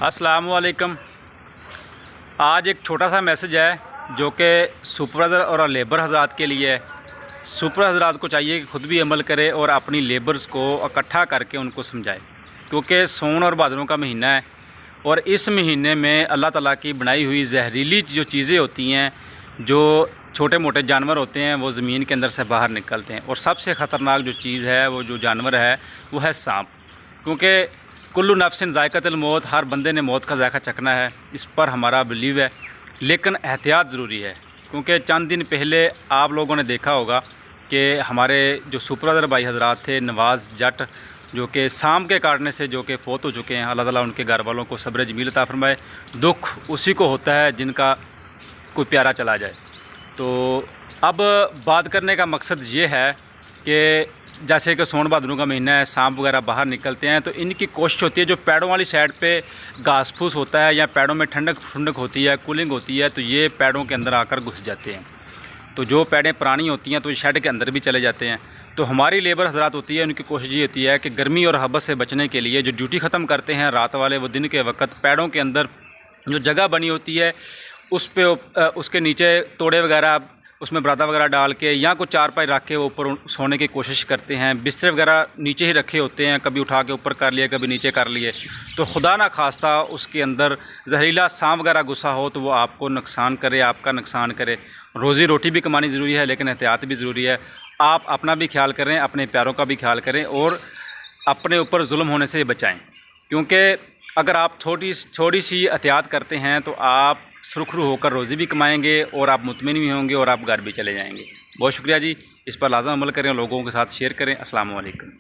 अस्सलामुअलैकुम। आज एक छोटा सा मैसेज है जो कि सुपरवाइज़र और लेबर हज़रात के लिए है। सुपर हज़रात को चाहिए कि ख़ुद भी अमल करे और अपनी लेबर्स को इकट्ठा करके उनको समझाए, क्योंकि सोन और भादरों का महीना है और इस महीने में अल्लाह ताला की बनाई हुई जहरीली जो चीज़ें होती हैं, जो छोटे मोटे जानवर होते हैं, वो ज़मीन के अंदर से बाहर निकलते हैं। और सबसे ख़तरनाक जो चीज़ है, वो जो जानवर है, वो है सांप। क्योंकि कुल्लु नफ्सिन ज़ायक़तुल मौत, हर बंदे ने मौत का जायका चखना है, इस पर हमारा बिलीव है। लेकिन एहतियात ज़रूरी है, क्योंकि चंद दिन पहले आप लोगों ने देखा होगा कि हमारे जो सुपरवाइज़र भाई हज़रात थे, नवाज़ जट, जो कि सांप के काटने से जो कि फ़ौत हो चुके हैं। अल्लाह ताला उनके घर वालों को सब्र जमील अता फरमाए। दुख उसी को होता है जिनका कोई प्यारा चला जाए। तो अब बात करने का मकसद ये है कि जैसे कि सोन भादरों का महीना है, सांप वगैरह बाहर निकलते हैं, तो इनकी कोशिश होती है जो पेड़ों वाली साइड पे घास फूस होता है या पेड़ों में ठंडक ठंडक होती है, कूलिंग होती है, तो ये पेड़ों के अंदर आकर घुस जाते हैं। तो जो पेड़ें पुरानी होती हैं तो ये शेड के अंदर भी चले जाते हैं। तो हमारी लेबर हज़रात होती है, उनकी कोशिश ये होती है कि गर्मी और हबस से बचने के लिए जो ड्यूटी ख़त्म करते हैं रात वाले, वो दिन के वक्त पेड़ों के अंदर जो जगह बनी होती है उस पे उसके नीचे तोड़े वगैरह, उसमें बरादा वगैरह डाल के या कुछ चारपाई रख के ऊपर सोने की कोशिश करते हैं। बिस्तर वगैरह नीचे ही रखे होते हैं, कभी उठा के ऊपर कर लिए, कभी नीचे कर लिए। तो खुदा ना खास्ता उसके अंदर जहरीला सांप वगैरह घुसा हो तो वो आपको नुकसान करे, आपका नुकसान करे। रोज़ी रोटी भी कमानी ज़रूरी है, लेकिन एहतियात भी ज़रूरी है। आप अपना भी ख्याल करें, अपने प्यारों का भी ख्याल करें और अपने ऊपर जुल्म होने से बचाएँ। क्योंकि अगर आप थोड़ी सी एहतियात करते हैं तो आप सुरखरू होकर रोज़ी भी कमाएंगे और आप मुतमिन भी होंगे और आप घर भी चले जाएंगे। बहुत शुक्रिया जी। इस पर लाज़म अमल करें और लोगों के साथ शेयर करें। अस्सलाम वालेकुम।